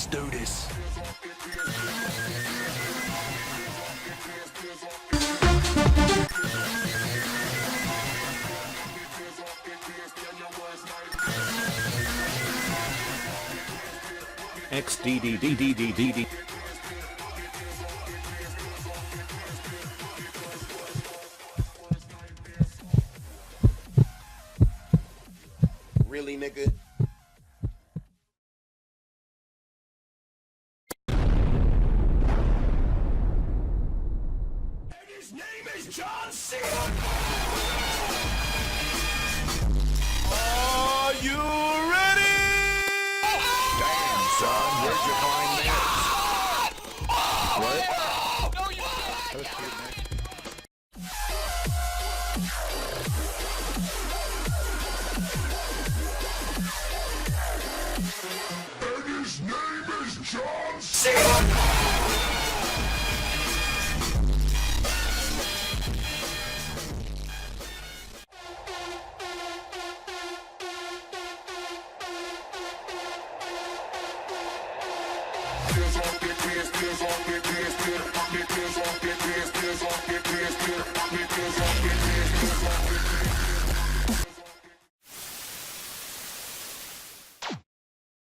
do this. XDDDDDDD. Really, nigga? His name is John Cena. Are you ready? Damn, son, where'd you find this? What? No, you That was cute, man. And his name is John Cena. Tears on, tears on, tears on, tears on, tears on, tears on.